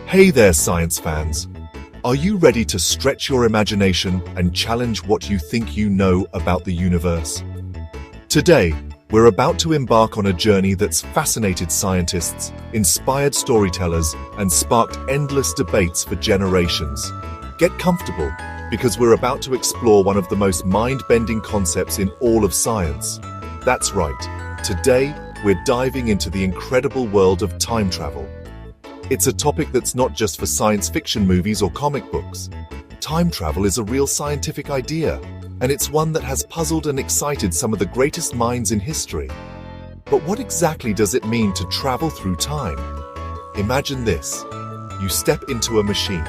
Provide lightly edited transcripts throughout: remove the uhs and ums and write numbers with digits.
Hey there, science fans. Are you ready to stretch your imagination and challenge what you think you know about the universe? Today, we're about to embark on a journey that's fascinated scientists, inspired storytellers, and sparked endless debates for generations. Get comfortable, because we're about to explore one of the most mind-bending concepts in all of science. That's right. Today, we're diving into the incredible world of time travel. It's a topic that's not just for science fiction movies or comic books. Time travel is a real scientific idea, and it's one that has puzzled and excited some of the greatest minds in history. But what exactly does it mean to travel through time? Imagine this. You step into a machine.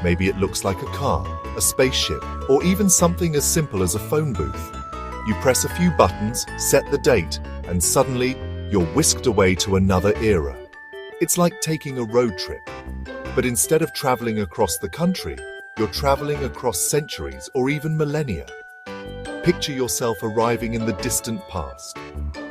Maybe it looks like a car, a spaceship, or even something as simple as a phone booth. You press a few buttons, set the date, and suddenly, you're whisked away to another era. It's like taking a road trip. But instead of traveling across the country, you're traveling across centuries or even millennia. Picture yourself arriving in the distant past.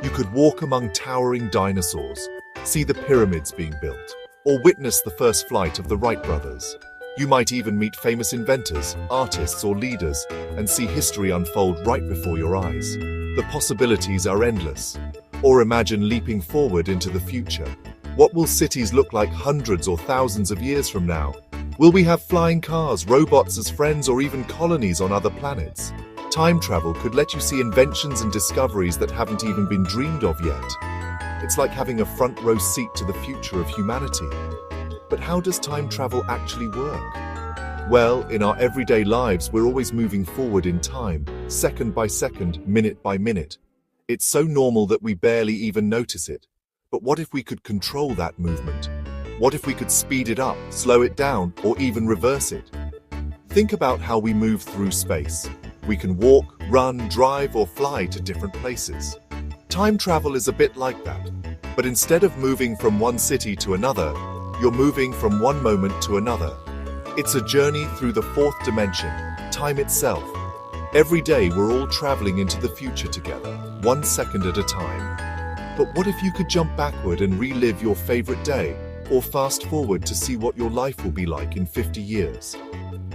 You could walk among towering dinosaurs, see the pyramids being built, or witness the first flight of the Wright brothers. You might even meet famous inventors, artists, or leaders, and see history unfold right before your eyes. The possibilities are endless. Or imagine leaping forward into the future. What will cities look like hundreds or thousands of years from now? Will we have flying cars, robots as friends, or even colonies on other planets? Time travel could let you see inventions and discoveries that haven't even been dreamed of yet. It's like having a front row seat to the future of humanity. But how does time travel actually work? Well, in our everyday lives, we're always moving forward in time, second by second, minute by minute. It's so normal that we barely even notice it. But what if we could control that movement? What if we could speed it up, slow it down, or even reverse it? Think about how we move through space. We can walk, run, drive, or fly to different places. Time travel is a bit like that. But instead of moving from one city to another, you're moving from one moment to another. It's a journey through the fourth dimension, time itself. Every day we're all traveling into the future together, 1 second at a time. But what if you could jump backward and relive your favorite day, or fast forward to see what your life will be like in 50 years?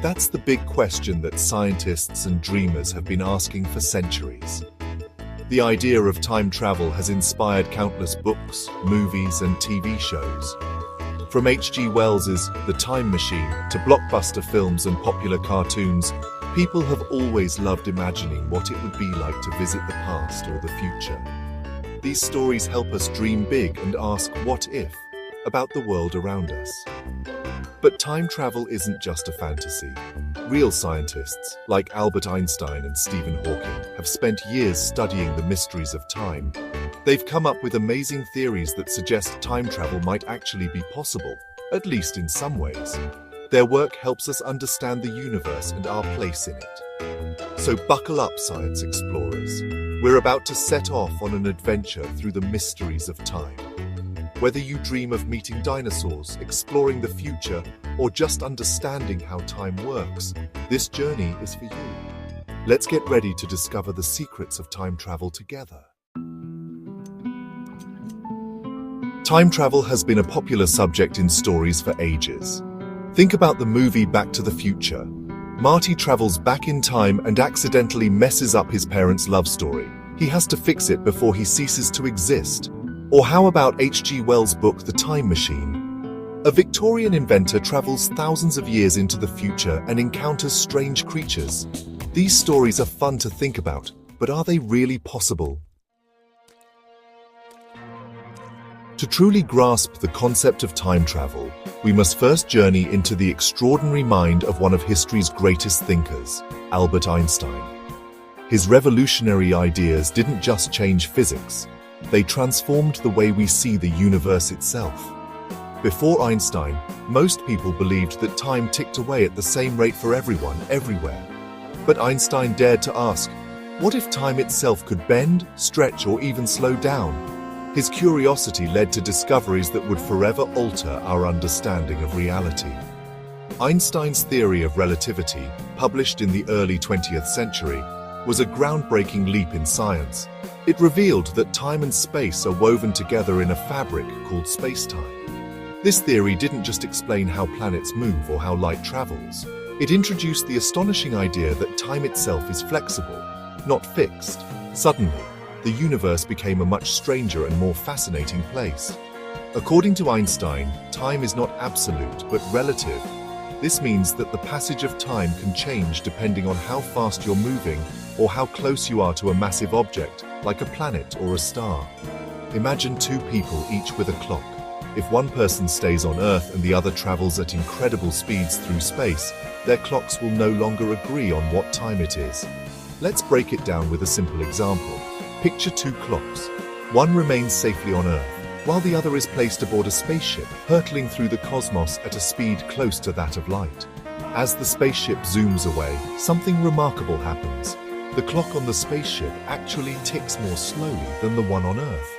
That's the big question that scientists and dreamers have been asking for centuries. The idea of time travel has inspired countless books, movies, and TV shows. From H.G. Wells's The Time Machine to blockbuster films and popular cartoons, people have always loved imagining what it would be like to visit the past or the future. These stories help us dream big and ask what if about the world around us. But time travel isn't just a fantasy. Real scientists, like Albert Einstein and Stephen Hawking, have spent years studying the mysteries of time. They've come up with amazing theories that suggest time travel might actually be possible, at least in some ways. Their work helps us understand the universe and our place in it. So buckle up, science explorers. We're about to set off on an adventure through the mysteries of time. Whether you dream of meeting dinosaurs, exploring the future, or just understanding how time works, this journey is for you. Let's get ready to discover the secrets of time travel together. Time travel has been a popular subject in stories for ages. Think about the movie Back to the Future. Marty travels back in time and accidentally messes up his parents' love story. He has to fix it before he ceases to exist. Or how about H.G. Wells' book The Time Machine? A Victorian inventor travels thousands of years into the future and encounters strange creatures. These stories are fun to think about, but are they really possible? To truly grasp the concept of time travel, we must first journey into the extraordinary mind of one of history's greatest thinkers, Albert Einstein. His revolutionary ideas didn't just change physics, they transformed the way we see the universe itself. Before Einstein, most people believed that time ticked away at the same rate for everyone, everywhere. But Einstein dared to ask, what if time itself could bend, stretch, or even slow down? His curiosity led to discoveries that would forever alter our understanding of reality. Einstein's theory of relativity, published in the early 20th century, was a groundbreaking leap in science. It revealed that time and space are woven together in a fabric called space-time. This theory didn't just explain how planets move or how light travels. It introduced the astonishing idea that time itself is flexible, not fixed. Suddenly, the universe became a much stranger and more fascinating place. According to Einstein, time is not absolute but relative. This means that the passage of time can change depending on how fast you're moving or how close you are to a massive object, like a planet or a star. Imagine two people, each with a clock. If one person stays on Earth and the other travels at incredible speeds through space, their clocks will no longer agree on what time it is. Let's break it down with a simple example. Picture two clocks. One remains safely on Earth, while the other is placed aboard a spaceship, hurtling through the cosmos at a speed close to that of light. As the spaceship zooms away, something remarkable happens. The clock on the spaceship actually ticks more slowly than the one on Earth.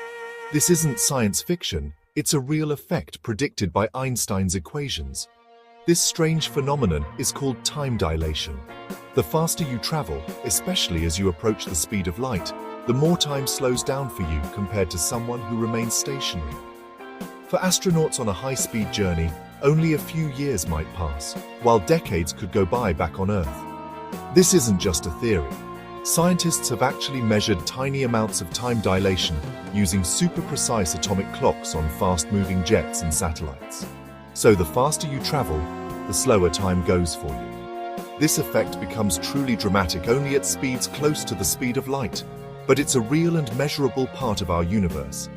This isn't science fiction, it's a real effect predicted by Einstein's equations. This strange phenomenon is called time dilation. The faster you travel, especially as you approach the speed of light, the more time slows down for you compared to someone who remains stationary. For astronauts on a high-speed journey, only a few years might pass, while decades could go by back on Earth. This isn't just a theory. Scientists have actually measured tiny amounts of time dilation using super-precise atomic clocks on fast-moving jets and satellites. So the faster you travel, the slower time goes for you. This effect becomes truly dramatic only at speeds close to the speed of light. But it's a real and measurable part of our universe.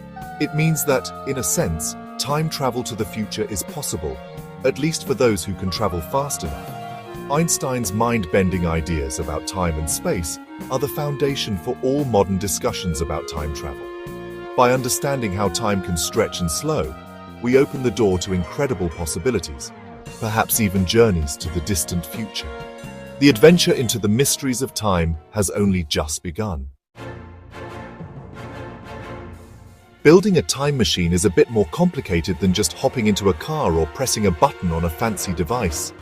It means that, in a sense, time travel to the future is possible, at least for those who can travel fast enough. Einstein's mind-bending ideas about time and space are the foundation for all modern discussions about time travel. By understanding how time can stretch and slow, we open the door to incredible possibilities, perhaps even journeys to the distant future. The adventure into the mysteries of time has only just begun. Building a time machine is a bit more complicated than just hopping into a car or pressing a button on a fancy device.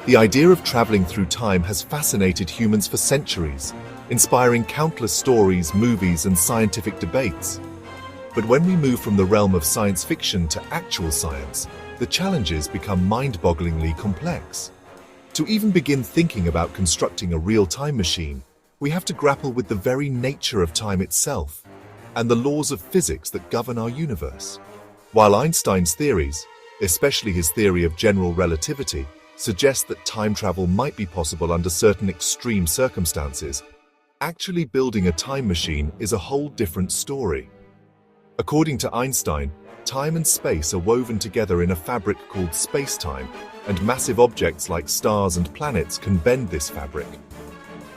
The idea of traveling through time has fascinated humans for centuries, inspiring countless stories, movies, and scientific debates. But when we move from the realm of science fiction to actual science, the challenges become mind-bogglingly complex. To even begin thinking about constructing a real time machine, we have to grapple with the very nature of time itself and the laws of physics that govern our universe. While Einstein's theories, especially his theory of general relativity, suggest that time travel might be possible under certain extreme circumstances, actually building a time machine is a whole different story. According to Einstein, time and space are woven together in a fabric called space-time, and massive objects like stars and planets can bend this fabric.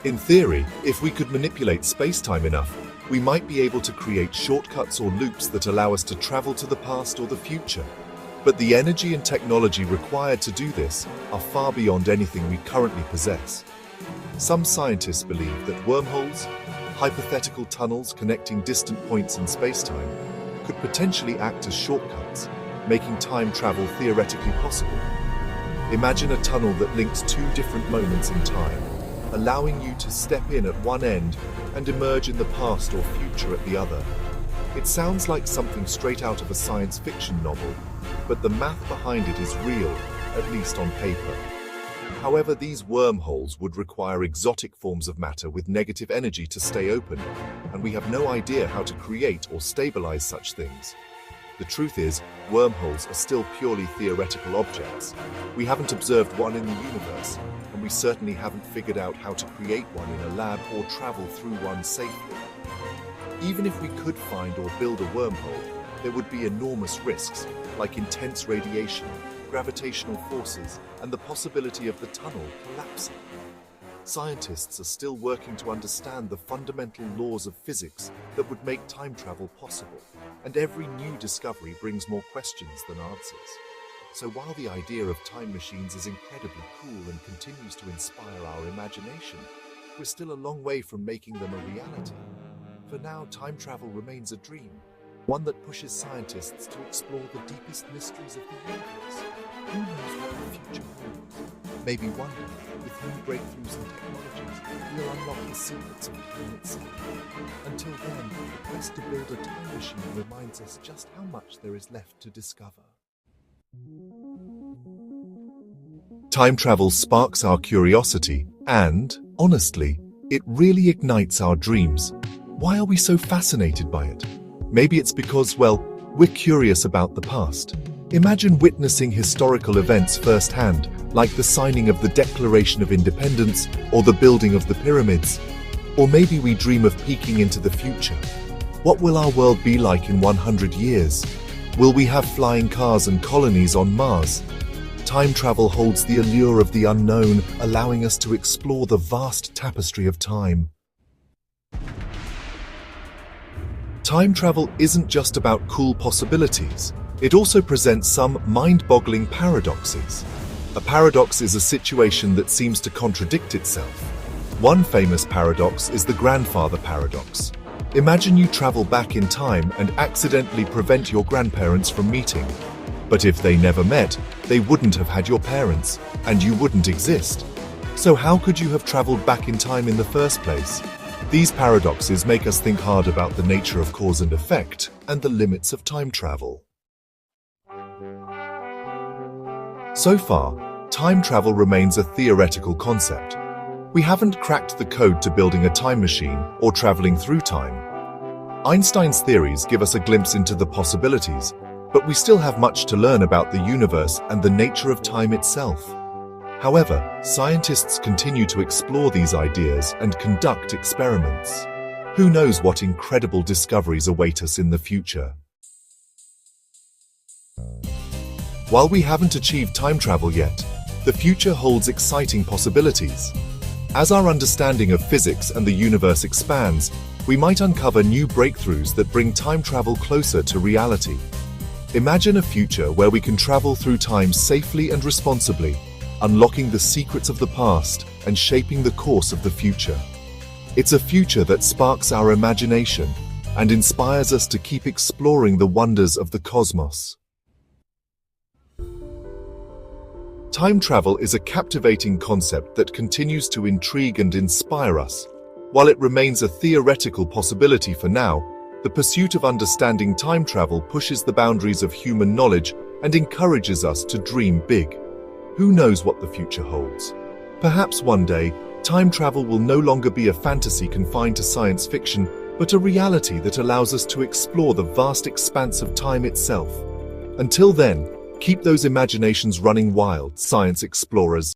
In theory, if we could manipulate space-time enough, we might be able to create shortcuts or loops that allow us to travel to the past or the future. But the energy and technology required to do this are far beyond anything we currently possess. Some scientists believe that wormholes, hypothetical tunnels connecting distant points in spacetime, could potentially act as shortcuts, making time travel theoretically possible. Imagine a tunnel that links two different moments in time, allowing you to step in at one end and emerge in the past or future at the other. It sounds like something straight out of a science fiction novel, but the math behind it is real, at least on paper. However, these wormholes would require exotic forms of matter with negative energy to stay open, and we have no idea how to create or stabilize such things. The truth is, wormholes are still purely theoretical objects. We haven't observed one in the universe, and we certainly haven't figured out how to create one in a lab or travel through one safely. Even if we could find or build a wormhole, there would be enormous risks, like intense radiation, gravitational forces, and the possibility of the tunnel collapsing. Scientists are still working to understand the fundamental laws of physics that would make time travel possible, and every new discovery brings more questions than answers. So while the idea of time machines is incredibly cool and continues to inspire our imagination, we're still a long way from making them a reality. For now, time travel remains a dream, one that pushes scientists to explore the deepest mysteries of the universe. Who knows what the future holds? Maybe one day, with new breakthroughs in technologies, we'll unlock the secrets of time itself. Until then, the quest to build a time machine reminds us just how much there is left to discover. Time travel sparks our curiosity and, honestly, it really ignites our dreams. Why are we so fascinated by it? Maybe it's because, well, we're curious about the past. Imagine witnessing historical events firsthand, like the signing of the Declaration of Independence or the building of the pyramids. Or maybe we dream of peeking into the future. What will our world be like in 100 years? Will we have flying cars and colonies on Mars? Time travel holds the allure of the unknown, allowing us to explore the vast tapestry of time. Time travel isn't just about cool possibilities. It also presents some mind-boggling paradoxes. A paradox is a situation that seems to contradict itself. One famous paradox is the grandfather paradox. Imagine you travel back in time and accidentally prevent your grandparents from meeting. But if they never met, they wouldn't have had your parents, and you wouldn't exist. So how could you have traveled back in time in the first place? These paradoxes make us think hard about the nature of cause and effect and the limits of time travel. So far, time travel remains a theoretical concept. We haven't cracked the code to building a time machine or traveling through time. Einstein's theories give us a glimpse into the possibilities, but we still have much to learn about the universe and the nature of time itself. However, scientists continue to explore these ideas and conduct experiments. Who knows what incredible discoveries await us in the future? While we haven't achieved time travel yet, the future holds exciting possibilities. As our understanding of physics and the universe expands, we might uncover new breakthroughs that bring time travel closer to reality. Imagine a future where we can travel through time safely and responsibly, unlocking the secrets of the past and shaping the course of the future. It's a future that sparks our imagination and inspires us to keep exploring the wonders of the cosmos. Time travel is a captivating concept that continues to intrigue and inspire us. While it remains a theoretical possibility for now, the pursuit of understanding time travel pushes the boundaries of human knowledge and encourages us to dream big. Who knows what the future holds? Perhaps one day, time travel will no longer be a fantasy confined to science fiction, but a reality that allows us to explore the vast expanse of time itself. Until then, keep those imaginations running wild, science explorers.